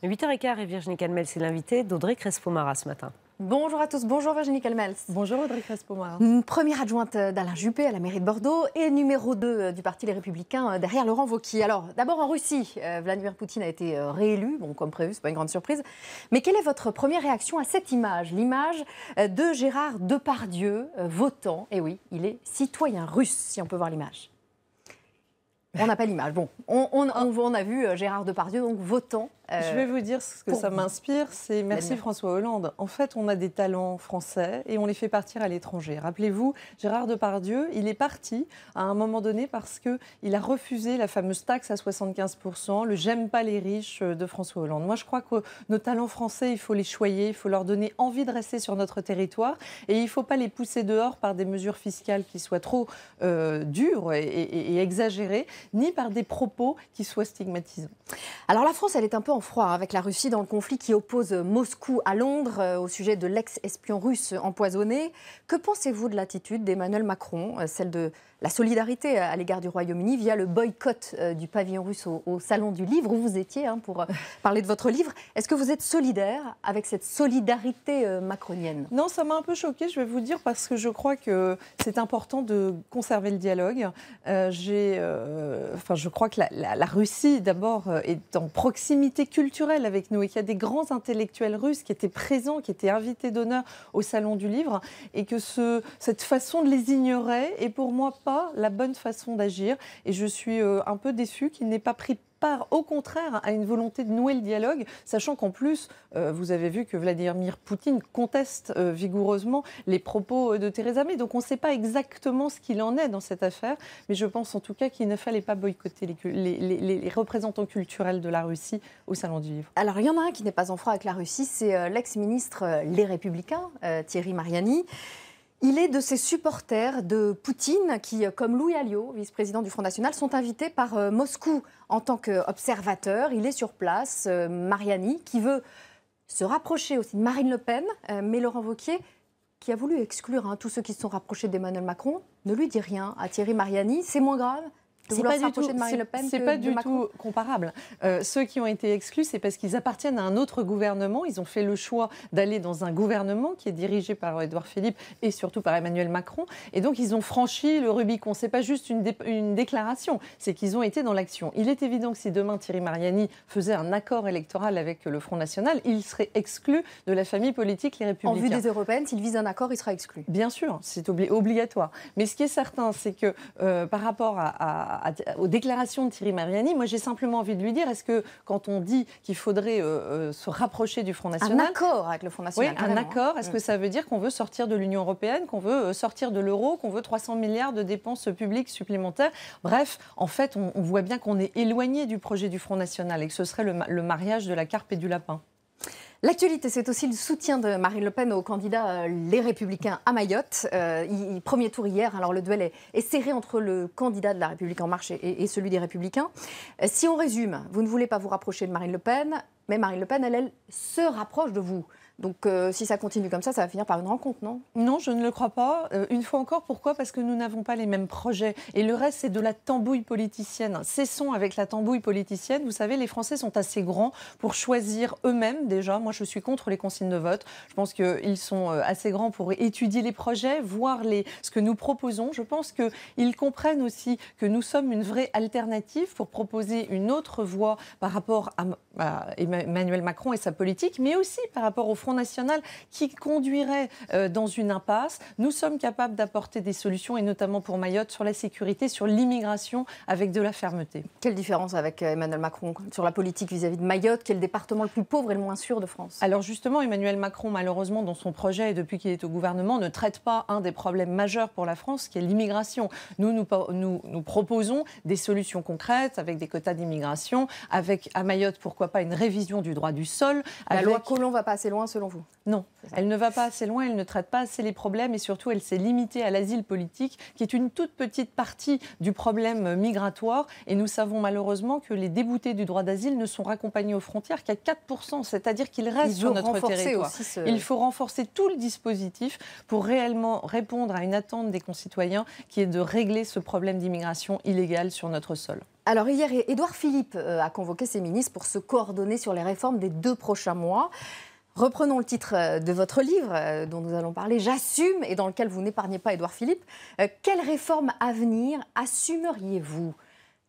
8h15 et Virginie Calmel, c'est l'invité d'Audrey Crespo-Mara ce matin. Bonjour à tous, bonjour Virginie Calmel. Bonjour Audrey Crespo-Mara. Première adjointe d'Alain Juppé à la mairie de Bordeaux et numéro 2 du Parti Les Républicains derrière Laurent Wauquiez. Alors d'abord en Russie, Vladimir Poutine a été réélu, bon, comme prévu, c'est pas une grande surprise. Mais quelle est votre première réaction à cette image, l'image de Gérard Depardieu votant? Et oui, il est citoyen russe, si on peut voir l'image. On n'a pas l'image. Bon, on a vu Gérard Depardieu donc votant. Je vais vous dire ce que ça m'inspire, c'est merci François Hollande. En fait, on a des talents français et on les fait partir à l'étranger. Rappelez-vous, Gérard Depardieu, il est parti à un moment donné parce qu'il a refusé la fameuse taxe à 75%, le « j'aime pas les riches » de François Hollande. Moi, je crois que nos talents français, il faut les choyer, il faut leur donner envie de rester sur notre territoire et il ne faut pas les pousser dehors par des mesures fiscales qui soient trop dures et exagérées, ni par des propos qui soient stigmatisants. Alors la France, elle est un peu en froid avec la Russie dans le conflit qui oppose Moscou à Londres au sujet de l'ex-espion russe empoisonné. Que pensez-vous de l'attitude d'Emmanuel Macron, celle de la solidarité à l'égard du Royaume-Uni via le boycott du pavillon russe au Salon du Livre où vous étiez pour parler de votre livre? Est-ce que vous êtes solidaire avec cette solidarité macronienne? Non, ça m'a un peu choquée, je vais vous dire, parce que je crois que c'est important de conserver le dialogue. Je crois que la Russie, d'abord, est en proximité culturelle avec nous et qu'il y a des grands intellectuels russes qui étaient présents, qui étaient invités d'honneur au Salon du Livre et que cette façon de les ignorer est pour moi pas la bonne façon d'agir. Et je suis un peu déçue qu'il n'ait pas pris part, au contraire, à une volonté de nouer le dialogue, sachant qu'en plus, vous avez vu que Vladimir Poutine conteste vigoureusement les propos de Theresa May. Donc on ne sait pas exactement ce qu'il en est dans cette affaire, mais je pense en tout cas qu'il ne fallait pas boycotter les représentants culturels de la Russie au Salon du Livre. Alors il y en a un qui n'est pas en froid avec la Russie, c'est l'ex-ministre Les Républicains, Thierry Mariani. Il est de ces supporters de Poutine qui, comme Louis Alliot, vice-président du Front National, sont invités par Moscou en tant qu'observateur. Il est sur place, Mariani, qui veut se rapprocher aussi de Marine Le Pen, mais Laurent Wauquiez, qui a voulu exclure tous ceux qui se sont rapprochés d'Emmanuel Macron, ne lui dit rien à Thierry Mariani. C'est moins grave? C'est pas du tout comparable. Ceux qui ont été exclus, c'est parce qu'ils appartiennent à un autre gouvernement. Ils ont fait le choix d'aller dans un gouvernement qui est dirigé par Édouard Philippe et surtout par Emmanuel Macron. Et donc, ils ont franchi le Rubicon. C'est pas juste une déclaration, c'est qu'ils ont été dans l'action. Il est évident que si demain Thierry Mariani faisait un accord électoral avec le Front National, il serait exclu de la famille politique Les Républicains. En vue des européennes, s'il vise un accord, il sera exclu. Bien sûr, c'est obligatoire. Mais ce qui est certain, c'est que par rapport aux déclarations de Thierry Mariani, moi j'ai simplement envie de lui dire, est-ce que quand on dit qu'il faudrait se rapprocher du Front National... Un accord avec le Front National. Oui, un accord, est-ce que ça veut dire qu'on veut sortir de l'Union européenne, qu'on veut sortir de l'euro, qu'on veut 300 milliards de dépenses publiques supplémentaires? Bref, en fait, on voit bien qu'on est éloigné du projet du Front National et que ce serait le mariage de la carpe et du lapin. L'actualité, c'est aussi le soutien de Marine Le Pen au candidat Les Républicains à Mayotte. Premier tour hier, alors le duel est serré entre le candidat de La République En Marche et celui des Républicains. Si on résume, vous ne voulez pas vous rapprocher de Marine Le Pen, mais Marine Le Pen, elle se rapproche de vous. Donc si ça continue comme ça va finir par une rencontre, non? Non, je ne le crois pas. Une fois encore, pourquoi? Parce que nous n'avons pas les mêmes projets. Et le reste, c'est de la tambouille politicienne. Cessons avec la tambouille politicienne. Vous savez, les Français sont assez grands pour choisir eux-mêmes déjà. Moi, je suis contre les consignes de vote. Je pense qu'ils sont assez grands pour étudier les projets, voir ce que nous proposons. Je pense qu'ils comprennent aussi que nous sommes une vraie alternative pour proposer une autre voie par rapport à Emmanuel Macron et sa politique, mais aussi par rapport au Front National qui conduirait dans une impasse. Nous sommes capables d'apporter des solutions, et notamment pour Mayotte, sur la sécurité, sur l'immigration, avec de la fermeté. Quelle différence avec Emmanuel Macron sur la politique vis-à-vis de Mayotte, qui est le département le plus pauvre et le moins sûr de France? Alors justement, Emmanuel Macron, malheureusement, dans son projet, et depuis qu'il est au gouvernement, ne traite pas un des problèmes majeurs pour la France, qui est l'immigration. Nous proposons des solutions concrètes, avec des quotas d'immigration, avec à Mayotte, pourquoi pas, une révision du droit du sol. La loi Collomb ne va pas assez loin, selon vous? Non, elle ne va pas assez loin, elle ne traite pas assez les problèmes et surtout elle s'est limitée à l'asile politique qui est une toute petite partie du problème migratoire et nous savons malheureusement que les déboutés du droit d'asile ne sont raccompagnés aux frontières qu'à 4%, c'est-à-dire qu'ils restent sur notre territoire. Il faut renforcer tout le dispositif pour réellement répondre à une attente des concitoyens qui est de régler ce problème d'immigration illégale sur notre sol. Alors hier, Édouard Philippe a convoqué ses ministres pour se coordonner sur les réformes des 2 prochains mois. Reprenons le titre de votre livre dont nous allons parler, J'assume, et dans lequel vous n'épargnez pas Édouard Philippe. Quelles réformes à venir assumeriez-vous ?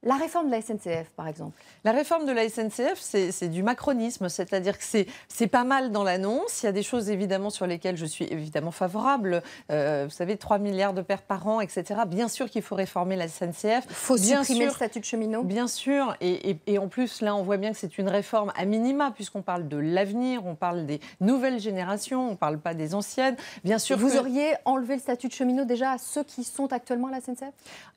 La réforme de la SNCF, par exemple. La réforme de la SNCF, c'est du macronisme, c'est-à-dire que c'est pas mal dans l'annonce. Il y a des choses, évidemment, sur lesquelles je suis évidemment favorable. Vous savez, 3 milliards de pertes par an, etc. Bien sûr qu'il faut réformer la SNCF. Il faut supprimer le statut de cheminot. Bien sûr. Et en plus, là, on voit bien que c'est une réforme à minima, puisqu'on parle de l'avenir, on parle des nouvelles générations, on ne parle pas des anciennes. Bien sûr. Vous auriez enlevé le statut de cheminot déjà à ceux qui sont actuellement à la SNCF ?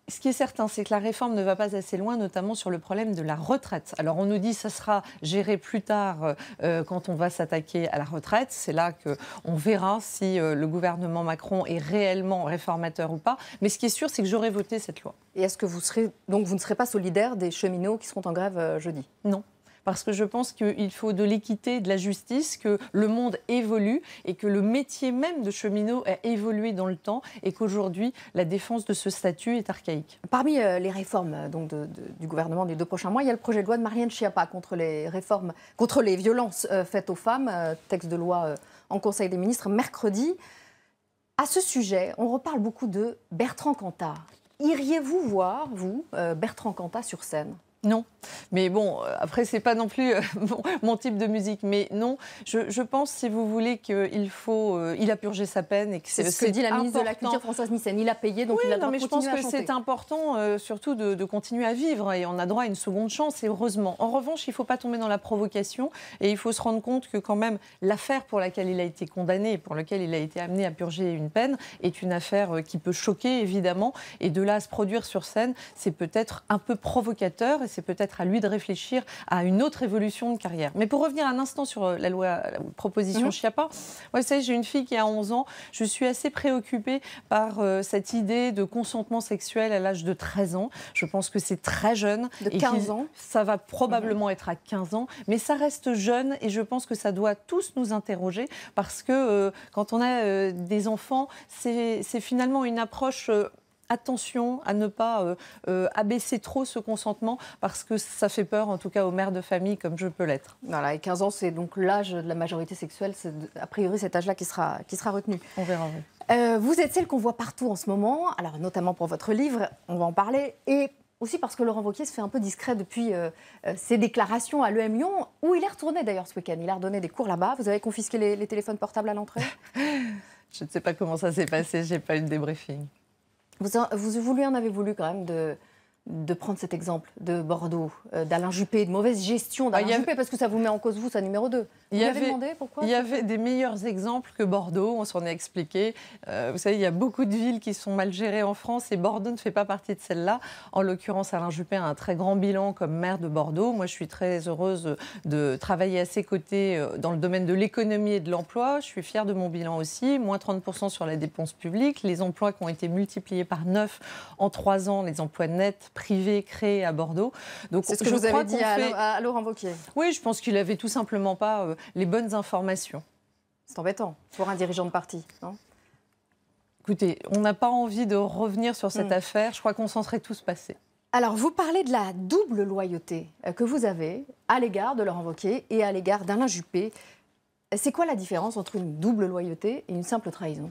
Ce qui est certain, c'est que la réforme ne va pas assez loin, notamment sur le problème de la retraite. Alors on nous dit que ça sera géré plus tard quand on va s'attaquer à la retraite. C'est là qu'on verra si le gouvernement Macron est réellement réformateur ou pas. Mais ce qui est sûr, c'est que j'aurai voté cette loi. Et est-ce que vous ne serez pas solidaire des cheminots qui seront en grève jeudi ? Non. Parce que je pense qu'il faut de l'équité, de la justice, que le monde évolue et que le métier même de cheminot a évolué dans le temps et qu'aujourd'hui, la défense de ce statut est archaïque. Parmi les réformes du gouvernement des 2 prochains mois, il y a le projet de loi de Marianne Schiappa contre les violences faites aux femmes, texte de loi en Conseil des ministres mercredi. À ce sujet, on reparle beaucoup de Bertrand Cantat. Iriez-vous voir, vous, Bertrand Cantat sur scène ? Non, mais bon, après, c'est pas non plus mon type de musique. Mais non, je pense, si vous voulez, qu'il faut... il a purgé sa peine. Et que c'est ce que dit la ministre de la Culture, Françoise Nyssen. Il a payé, donc oui, il a le droit de continuer à chanter. Je pense que c'est important, surtout, de continuer à vivre. Et on a droit à une seconde chance, et heureusement. En revanche, il ne faut pas tomber dans la provocation. Et il faut se rendre compte que, quand même, l'affaire pour laquelle il a été condamné, pour laquelle il a été amené à purger une peine, est une affaire qui peut choquer, évidemment. Et de là à se produire sur scène, c'est peut-être un peu provocateur. Et c'est peut-être à lui de réfléchir à une autre évolution de carrière. Mais pour revenir un instant sur la proposition Schiappa, moi, vous savez, j'ai une fille qui a 11 ans. Je suis assez préoccupée par cette idée de consentement sexuel à l'âge de 13 ans. Je pense que c'est très jeune. De 15 ans. Ça va probablement être à 15 ans. Mais ça reste jeune et je pense que ça doit tous nous interroger parce que quand on a des enfants, c'est finalement une approche... Attention à ne pas abaisser trop ce consentement parce que ça fait peur, en tout cas aux mères de famille comme je peux l'être. Voilà, et 15 ans, c'est donc l'âge de la majorité sexuelle. C'est a priori cet âge-là qui sera retenu. On verra. Oui. Vous êtes celle qu'on voit partout en ce moment, alors notamment pour votre livre, on va en parler, et aussi parce que Laurent Wauquiez se fait un peu discret depuis ses déclarations à l'EM Lyon, où il est retourné d'ailleurs ce week-end. Il a redonné des cours là-bas. Vous avez confisqué les téléphones portables à l'entrée ? Je ne sais pas comment ça s'est passé, je n'ai pas eu de débriefing. Vous lui en avez voulu quand même de prendre cet exemple de Bordeaux, d'Alain Juppé, de mauvaise gestion d'Alain Juppé, parce que ça vous met en cause, vous, sa numéro 2. Vous l'avez demandé pourquoi ? Il y avait des meilleurs exemples que Bordeaux, on s'en est expliqué. Vous savez, il y a beaucoup de villes qui sont mal gérées en France et Bordeaux ne fait pas partie de celle-là. En l'occurrence, Alain Juppé a un très grand bilan comme maire de Bordeaux. Moi, je suis très heureuse de travailler à ses côtés dans le domaine de l'économie et de l'emploi. Je suis fière de mon bilan aussi, moins 30% sur la dépense publique. Les emplois qui ont été multipliés par 9 en 3 ans, les emplois nets privés créés à Bordeaux. Donc, c'est ce que vous avez dit à Laurent Wauquiez. Oui, je pense qu'il n'avait tout simplement pas les bonnes informations. C'est embêtant pour un dirigeant de parti, non ? Écoutez, on n'a pas envie de revenir sur cette affaire. Je crois qu'on s'en serait tous passés. Alors, vous parlez de la double loyauté que vous avez à l'égard de Laurent Wauquiez et à l'égard d'Alain Juppé. C'est quoi la différence entre une double loyauté et une simple trahison ?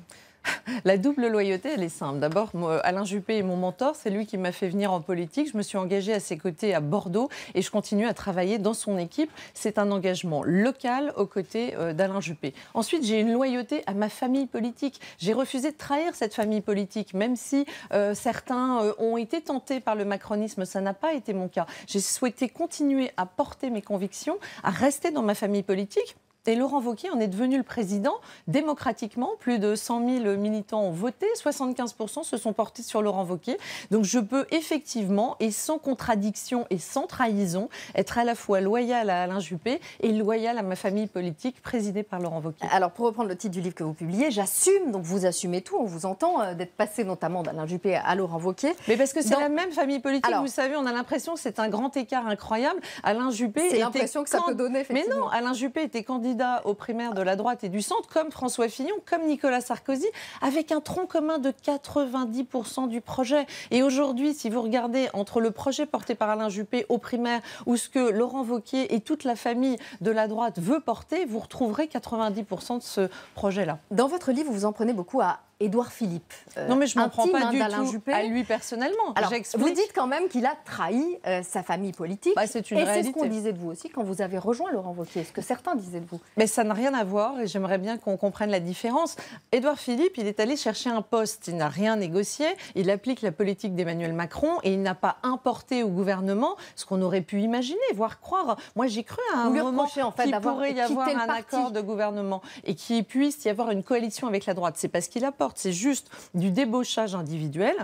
La double loyauté, elle est simple. D'abord, Alain Juppé est mon mentor, c'est lui qui m'a fait venir en politique. Je me suis engagée à ses côtés à Bordeaux et je continue à travailler dans son équipe. C'est un engagement local aux côtés d'Alain Juppé. Ensuite, j'ai une loyauté à ma famille politique. J'ai refusé de trahir cette famille politique, même si certains ont été tentés par le macronisme. Ça n'a pas été mon cas. J'ai souhaité continuer à porter mes convictions, à rester dans ma famille politique. Et Laurent Wauquiez en est devenu le président démocratiquement. Plus de 100 000 militants ont voté, 75% se sont portés sur Laurent Wauquiez. Donc je peux effectivement, et sans contradiction et sans trahison, être à la fois loyale à Alain Juppé et loyale à ma famille politique présidée par Laurent Wauquiez. Alors pour reprendre le titre du livre que vous publiez, J'assume, donc vous assumez tout, on vous entend, d'être passé notamment d'Alain Juppé à Laurent Wauquiez. Mais parce que c'est la même famille politique, alors, vous savez, on a l'impression que c'est un grand écart incroyable. Alain Juppé c'est l'impression que ça peut donner, effectivement. Mais non, Alain Juppé était candidat candidats aux primaires de la droite et du centre, comme François Fillon, comme Nicolas Sarkozy, avec un tronc commun de 90% du projet. Et aujourd'hui, si vous regardez entre le projet porté par Alain Juppé aux primaires ou ce que Laurent Wauquiez et toute la famille de la droite veut porter, vous retrouverez 90% de ce projet-là. Dans votre livre, vous en prenez beaucoup à Édouard Philippe. Non, mais je ne m'en prends pas du tout Juppé. à lui personnellement. Alors, vous dites quand même qu'il a trahi sa famille politique. Bah, c'est une réalité. Et c'est ce qu'on disait de vous aussi quand vous avez rejoint Laurent Wauquiez, ce que certains disaient de vous. Mais ça n'a rien à voir et j'aimerais bien qu'on comprenne la différence. Édouard Philippe, il est allé chercher un poste, il n'a rien négocié, il applique la politique d'Emmanuel Macron et il n'a pas importé au gouvernement ce qu'on aurait pu imaginer, voire croire. Moi, j'ai cru à un moment qu'il pourrait y avoir un accord de gouvernement et qu'il puisse y avoir une coalition avec la droite. C'est pas ce qu'il apporte, c'est juste du débauchage individuel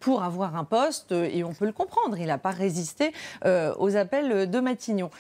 pour avoir un poste, et on peut le comprendre, il n'a pas résisté aux appels de Matignon.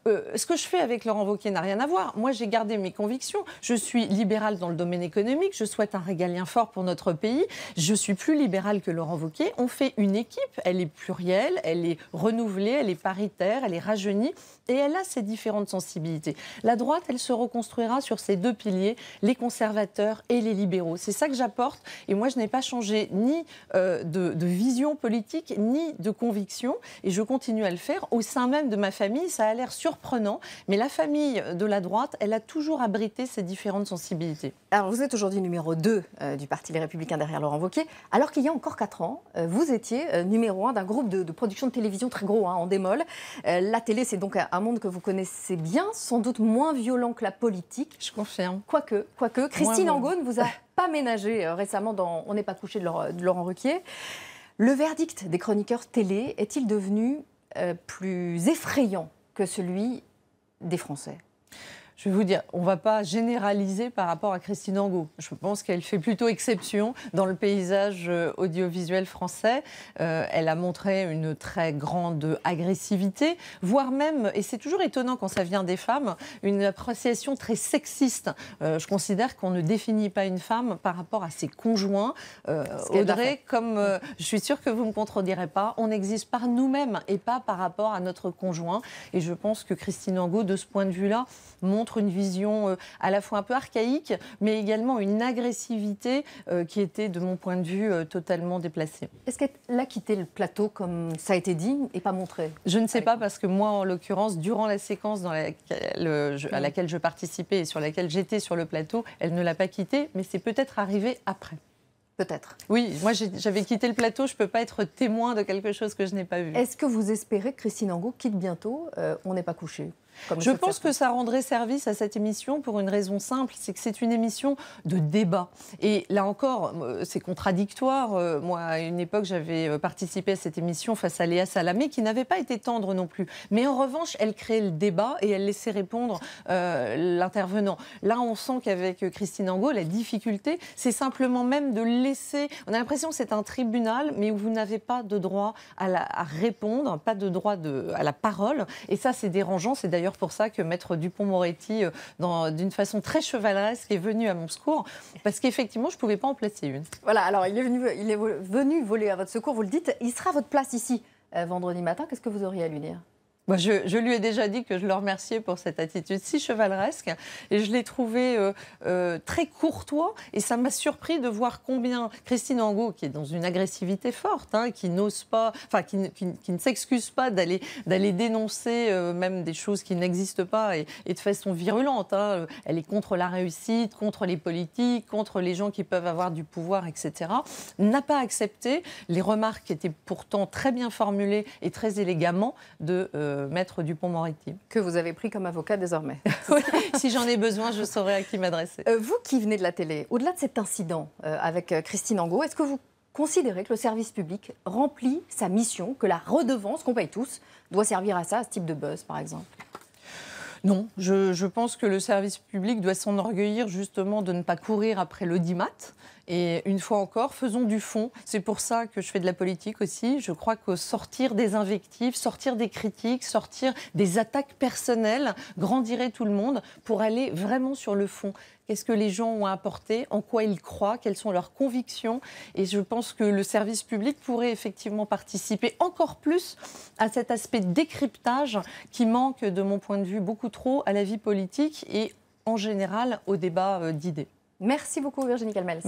Ce que je fais avec Laurent Wauquiez n'a rien à voir. Moi, j'ai gardé mes convictions. Je suis libérale dans le domaine économique, je souhaite un régalien fort pour notre pays. Je suis plus libérale que Laurent Wauquiez. On fait une équipe, elle est plurielle, elle est renouvelée, elle est paritaire, elle est rajeunie, et elle a ses différentes sensibilités. La droite, elle se reconstruira sur ces deux piliers, les conservateurs et les libéraux. C'est ça que j'apporte, et moi, je n'ai pas changé ni de vision politique, ni de conviction, et je continue à le faire au sein même de ma famille. Ça a l'air surprenant, mais la famille de la droite, elle a toujours abrité ces différentes sensibilités. Alors, vous êtes aujourd'hui numéro 2 du Parti Les Républicains derrière Laurent Wauquiez, alors qu'il y a encore 4 ans, vous étiez numéro 1 d'un groupe de production de télévision très gros, en démol. La télé, c'est donc un monde que vous connaissez bien, sans doute moins violent que la politique. Je confirme. Quoique. Christine Angot ne vous a pas ménagé récemment dans On n'est pas couché de Laurent Wauquiez. Le verdict des chroniqueurs télé est-il devenu plus effrayant que celui des Français ? Je vais vous dire, on ne va pas généraliser par rapport à Christine Angot. Je pense qu'elle fait plutôt exception dans le paysage audiovisuel français. Elle a montré une très grande agressivité, voire même, et c'est toujours étonnant quand ça vient des femmes, une appréciation très sexiste. Je considère qu'on ne définit pas une femme par rapport à ses conjoints. Audrey, comme je suis sûre que vous ne me contredirez pas, on existe par nous-mêmes et pas par rapport à notre conjoint. Et je pense que Christine Angot, de ce point de vue-là, montre une vision à la fois un peu archaïque, mais également une agressivité qui était, de mon point de vue, totalement déplacée. Est-ce qu'elle a quitté le plateau, comme ça a été dit, et pas montré ? Je ne sais pas, parce que moi, en l'occurrence, durant la séquence à laquelle je participais et sur laquelle j'étais sur le plateau, elle ne l'a pas quitté, mais c'est peut-être arrivé après. Peut-être. Oui, moi j'avais quitté le plateau, je ne peux pas être témoin de quelque chose que je n'ai pas vu. Est-ce que vous espérez que Christine Angot quitte bientôt On n'est pas couché ? Je pense que ça rendrait service à cette émission pour une raison simple, c'est que c'est une émission de débat. Et là encore, c'est contradictoire. Moi, à une époque, j'avais participé à cette émission face à Léa Salamé, qui n'avait pas été tendre non plus. Mais en revanche, elle créait le débat et elle laissait répondre l'intervenant. Là, on sent qu'avec Christine Angot, la difficulté, c'est simplement même de laisser... On a l'impression que c'est un tribunal, mais où vous n'avez pas de droit à répondre, pas de droit à la parole. Et ça, c'est dérangeant. C'est d'ailleurs pour ça que Maître Dupond-Moretti, d'une façon très chevaleresque, est venu à mon secours, parce qu'effectivement, je ne pouvais pas en placer une. Voilà, alors il est venu voler à votre secours, vous le dites. Il sera à votre place ici vendredi matin. Qu'est-ce que vous auriez à lui dire ? Moi, je lui ai déjà dit que je le remerciais pour cette attitude si chevaleresque, et je l'ai trouvé très courtois, et ça m'a surpris de voir combien Christine Angot, qui est dans une agressivité forte, qui n'ose pas, enfin qui ne s'excuse pas d'aller dénoncer même des choses qui n'existent pas, et de façon virulente. Elle est contre la réussite, contre les politiques, contre les gens qui peuvent avoir du pouvoir, etc. N'a pas accepté les remarques qui étaient pourtant très bien formulées et très élégamment de Maître Dupond-Moretti. Que vous avez pris comme avocat désormais. Oui, si j'en ai besoin, je saurai à qui m'adresser. Vous qui venez de la télé, au-delà de cet incident avec Christine Angot, est-ce que vous considérez que le service public remplit sa mission, que la redevance qu'on paye tous doit servir à ça, à ce type de buzz par exemple ? Non, je pense que le service public doit s'enorgueillir justement de ne pas courir après l'audimat. Et une fois encore, faisons du fond. C'est pour ça que je fais de la politique aussi. Je crois que sortir des invectives, sortir des critiques, sortir des attaques personnelles grandirait tout le monde pour aller vraiment sur le fond. Qu'est-ce que les gens ont apporté, en quoi ils croient, quelles sont leurs convictions. Et je pense que le service public pourrait effectivement participer encore plus à cet aspect décryptage qui manque, de mon point de vue, beaucoup trop à la vie politique et en général au débat d'idées. Merci beaucoup Virginie Calmels.